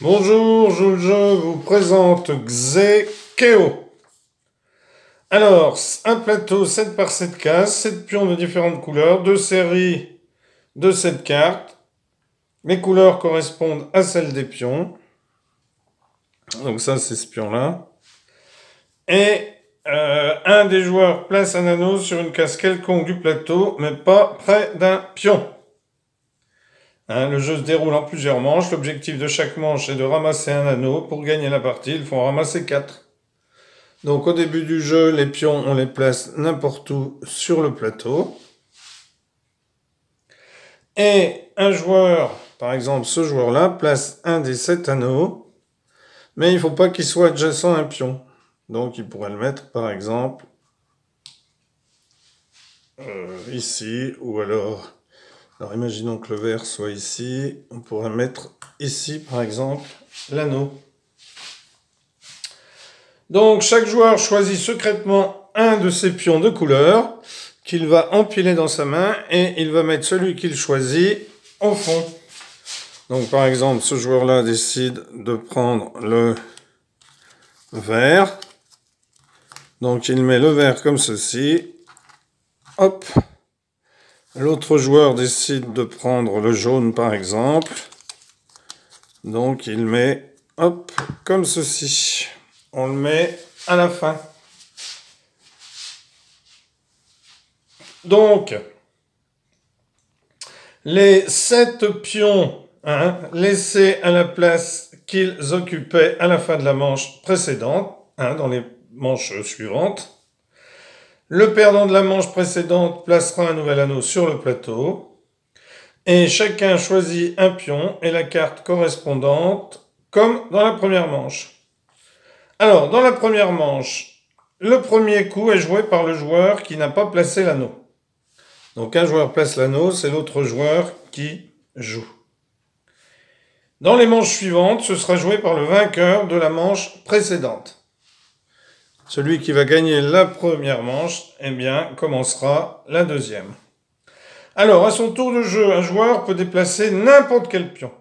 Bonjour, je vous présente Xekeo. Alors, un plateau 7 par 7 cases, 7 pions de différentes couleurs, 2 séries de 7 cartes. Les couleurs correspondent à celles des pions. Donc ça, c'est ce pion-là. Et un des joueurs place un anneau sur une case quelconque du plateau, mais pas près d'un pion. Le jeu se déroule en plusieurs manches. L'objectif de chaque manche est de ramasser un anneau. Pour gagner la partie, il faut en ramasser 4. Donc au début du jeu, les pions, on les place n'importe où sur le plateau. Et un joueur, par exemple ce joueur-là, place un des 7 anneaux. Mais il ne faut pas qu'il soit adjacent à un pion. Donc il pourrait le mettre par exemple ici, ou alors imaginons que le vert soit ici, on pourrait mettre ici par exemple l'anneau. Donc chaque joueur choisit secrètement un de ses pions de couleur qu'il va empiler dans sa main et il va mettre celui qu'il choisit au fond. Donc par exemple ce joueur-là décide de prendre le vert. Donc il met le vert comme ceci. Hop. L'autre joueur décide de prendre le jaune par exemple. Donc il met hop comme ceci. On le met à la fin. Donc, les 7 pions laissés à la place qu'ils occupaient à la fin de la manche précédente, dans les manches suivantes. Le perdant de la manche précédente placera un nouvel anneau sur le plateau. Et chacun choisit un pion et la carte correspondante, comme dans la première manche. Alors, dans la première manche, le premier coup est joué par le joueur qui n'a pas placé l'anneau. Donc un joueur place l'anneau, c'est l'autre joueur qui joue. Dans les manches suivantes, ce sera joué par le vainqueur de la manche précédente. Celui qui va gagner la première manche, commencera la deuxième. Alors, à son tour de jeu, un joueur peut déplacer n'importe quel pion.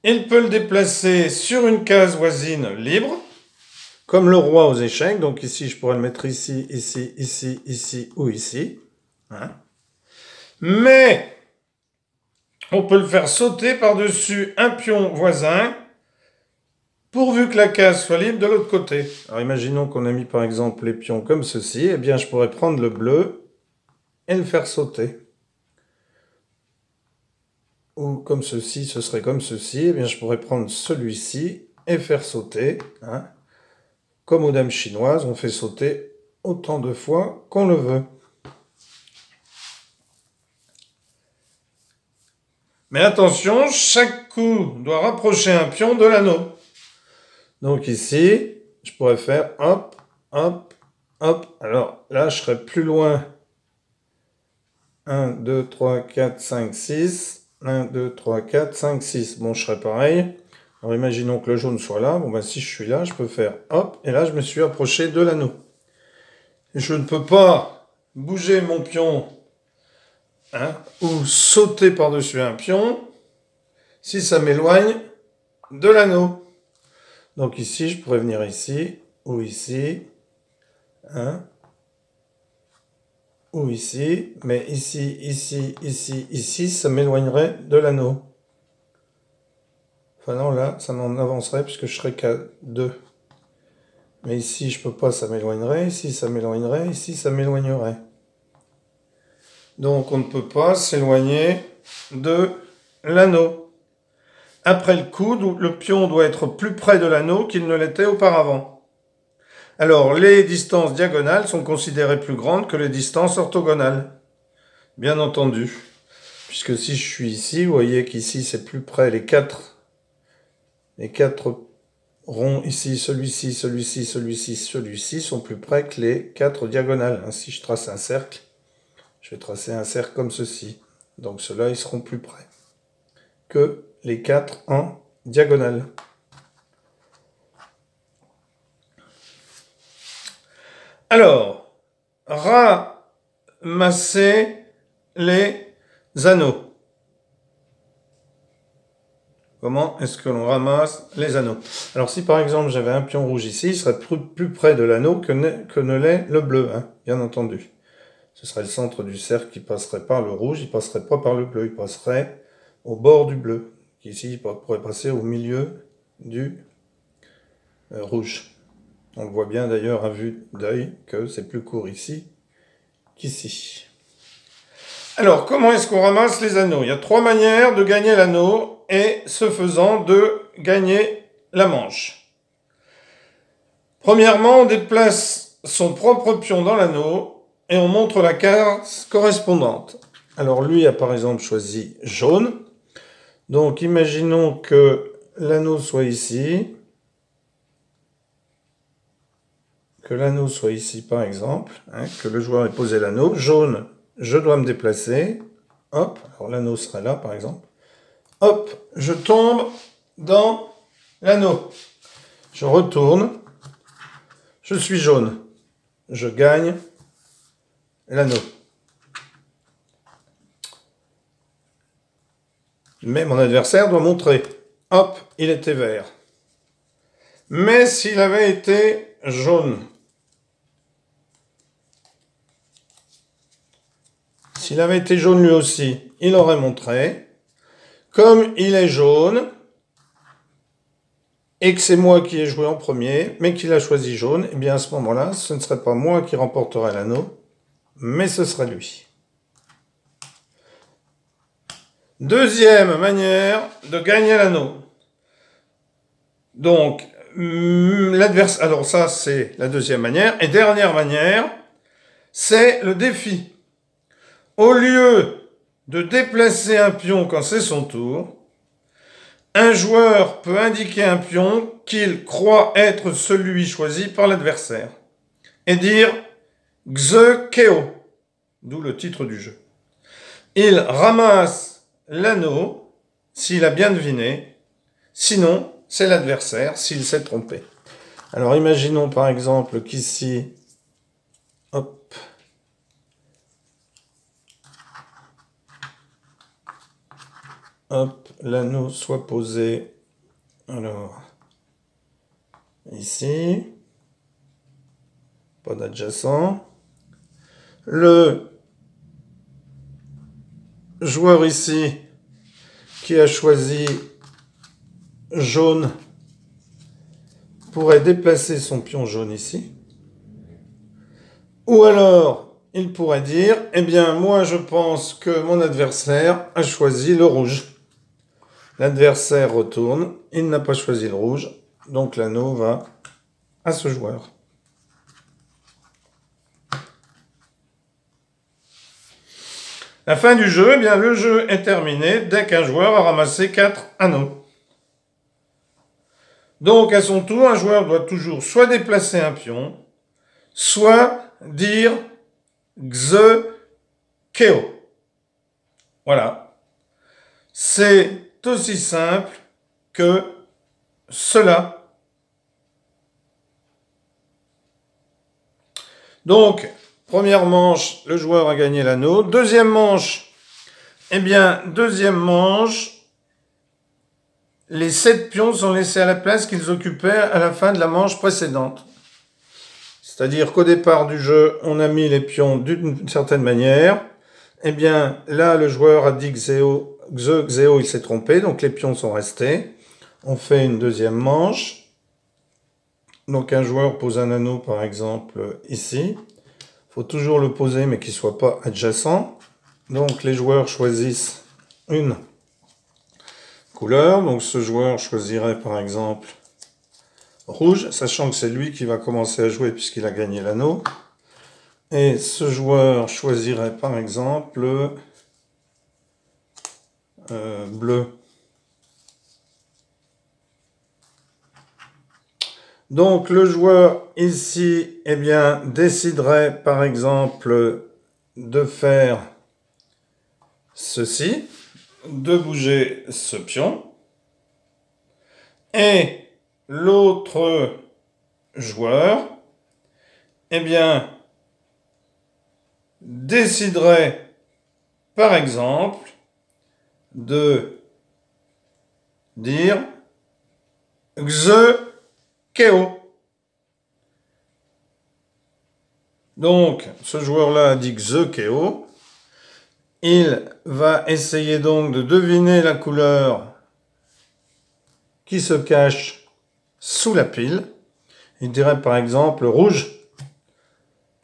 Il peut le déplacer sur une case voisine libre, comme le roi aux échecs. Donc ici, je pourrais le mettre ici, ici, ici, ici ou ici. Mais on peut le faire sauter par-dessus un pion voisin, pourvu que la case soit libre de l'autre côté. Alors imaginons qu'on a mis par exemple les pions comme ceci. Je pourrais prendre le bleu et le faire sauter. Ou comme ceci, ce serait comme ceci. Je pourrais prendre celui-ci et faire sauter. Comme aux dames chinoises, on fait sauter autant de fois qu'on le veut. Mais attention, chaque coup doit rapprocher un pion de l'anneau. Donc ici, je pourrais faire hop, hop, hop. Alors là, je serais plus loin. 1, 2, 3, 4, 5, 6. 1, 2, 3, 4, 5, 6. Bon, je serais pareil. Alors imaginons que le jaune soit là. Bon, si je suis là, je peux faire hop. Et là, je me suis approché de l'anneau. Je ne peux pas bouger mon pion ou sauter par-dessus un pion si ça m'éloigne de l'anneau. Donc ici, je pourrais venir ici, ou ici, ou ici, mais ici, ici, ici, ici, ça m'éloignerait de l'anneau. Enfin non, là, ça m'en avancerait puisque je serais qu'à 2. Mais ici, je peux pas, ça m'éloignerait, ici, ça m'éloignerait, ici, ça m'éloignerait. Donc on ne peut pas s'éloigner de l'anneau. Après le coup, le pion doit être plus près de l'anneau qu'il ne l'était auparavant. Alors, les distances diagonales sont considérées plus grandes que les distances orthogonales. Bien entendu. Puisque si je suis ici, vous voyez qu'ici, c'est plus près. Les quatre ronds ici, celui-ci, celui-ci, celui-ci, celui-ci, sont plus près que les 4 diagonales. Si je trace un cercle, je vais tracer un cercle comme ceci. Donc ceux-là, ils seront plus près que les 4 en diagonale. Alors, ramasser les anneaux. comment est-ce que l'on ramasse les anneaux. Alors si par exemple j'avais un pion rouge ici, il serait plus près de l'anneau que ne l'est le bleu, hein, bien entendu. Ce serait le centre du cercle qui passerait par le rouge, il passerait pas par le bleu, il passerait au bord du bleu, qui ici il pourrait passer au milieu du rouge. On le voit bien d'ailleurs à vue d'œil que c'est plus court ici qu'ici. Alors, comment est-ce qu'on ramasse les anneaux? Il y a 3 manières de gagner l'anneau et, ce faisant, de gagner la manche. Premièrement, on déplace son propre pion dans l'anneau et on montre la case correspondante. Alors, lui a par exemple choisi jaune. Donc, imaginons que l'anneau soit ici. Que l'anneau soit ici, par exemple. Hein, que le joueur ait posé l'anneau. Jaune, je dois me déplacer. Hop, alors l'anneau sera là, par exemple. Hop, je tombe dans l'anneau. Je retourne. Je suis jaune. Je gagne l'anneau. Mais mon adversaire doit montrer. Hop, il était vert. Mais s'il avait été jaune, s'il avait été jaune lui aussi, il aurait montré. Comme il est jaune, et que c'est moi qui ai joué en premier, mais qu'il a choisi jaune, et bien à ce moment-là, ce ne serait pas moi qui remporterais l'anneau, mais ce serait lui. Deuxième manière de gagner l'anneau. Donc, l'adversaire... Alors ça, c'est la deuxième manière. Et dernière manière, c'est le défi. Au lieu de déplacer un pion quand c'est son tour, un joueur peut indiquer un pion qu'il croit être celui choisi par l'adversaire et dire « Xe Keo », d'où le titre du jeu. Il ramasse l'anneau s'il a bien deviné, sinon c'est l'adversaire s'il s'est trompé. Alors imaginons par exemple qu'ici, hop, hop, l'anneau soit posé, alors, ici, pas d'adjacent. Le joueur ici, qui a choisi jaune, pourrait déplacer son pion jaune ici. Ou alors, il pourrait dire, eh bien, moi je pense que mon adversaire a choisi le rouge. L'adversaire retourne, il n'a pas choisi le rouge, donc l'anneau va à ce joueur. La fin du jeu, eh bien, le jeu est terminé dès qu'un joueur a ramassé 4 anneaux. Donc, à son tour, un joueur doit toujours soit déplacer un pion, soit dire Xe Keo. Voilà. C'est aussi simple que cela. Donc, première manche, le joueur a gagné l'anneau. Deuxième manche, eh bien, deuxième manche, les 7 pions sont laissés à la place qu'ils occupaient à la fin de la manche précédente. C'est-à-dire qu'au départ du jeu, on a mis les pions d'une certaine manière. Eh bien, là, le joueur a dit Xeo, il s'est trompé, donc les pions sont restés. On fait une deuxième manche. Donc un joueur pose un anneau, par exemple, ici. Il faut toujours le poser, mais qu'il ne soit pas adjacent. Donc les joueurs choisissent une couleur. Donc ce joueur choisirait, par exemple, rouge, sachant que c'est lui qui va commencer à jouer puisqu'il a gagné l'anneau. Et ce joueur choisirait, par exemple, bleu. Donc le joueur ici, eh bien, déciderait par exemple de faire ceci, de bouger ce pion, et l'autre joueur, eh bien, déciderait par exemple de dire Xe Keo. Donc, ce joueur-là a dit Xe Keo. Il va essayer donc de deviner la couleur qui se cache sous la pile. Il dirait par exemple rouge,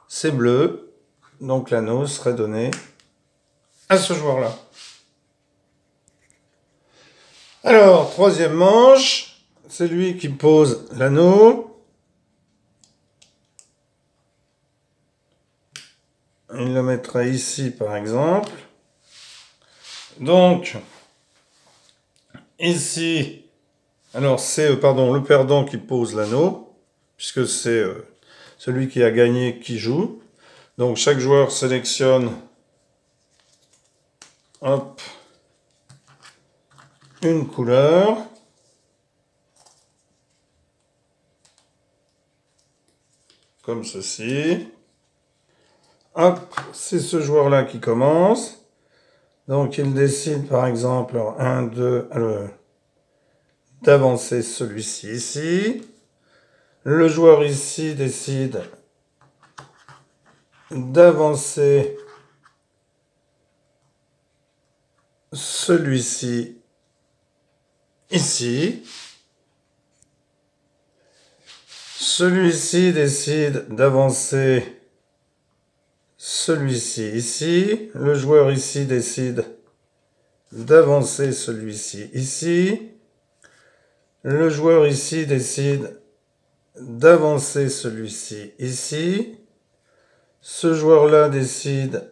c'est bleu, donc l'anneau serait donné à ce joueur-là. Alors, troisième manche, c'est lui qui pose l'anneau. Il le mettra ici par exemple. Donc, ici, alors c'est le perdant qui pose l'anneau, puisque c'est celui qui a gagné qui joue. Donc chaque joueur sélectionne hop, une couleur. Comme ceci. Hop, c'est ce joueur-là qui commence. Donc il décide par exemple, 1, 2, d'avancer celui-ci ici. Le joueur ici décide d'avancer celui-ci ici. Celui-ci décide d'avancer celui-ci ici. Le joueur ici décide d'avancer celui-ci ici. Le joueur ici décide d'avancer celui-ci ici. Ce joueur-là décide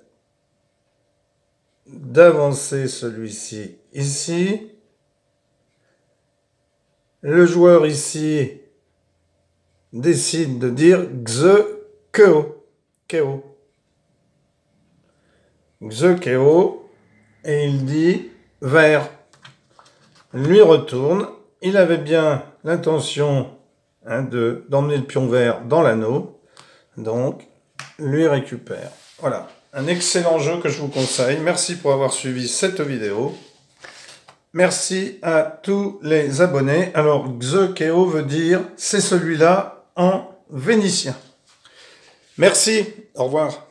d'avancer celui-ci ici. Le joueur ici décide de dire Xe Keo. Keo. Xe Keo. Et il dit vert. Lui retourne. Il avait bien l'intention d'emmener le pion vert dans l'anneau. Donc, lui récupère. Voilà. Un excellent jeu que je vous conseille. Merci pour avoir suivi cette vidéo. Merci à tous les abonnés. Alors, Xe Keo veut dire c'est celui-là en vénitien. Merci. Au revoir.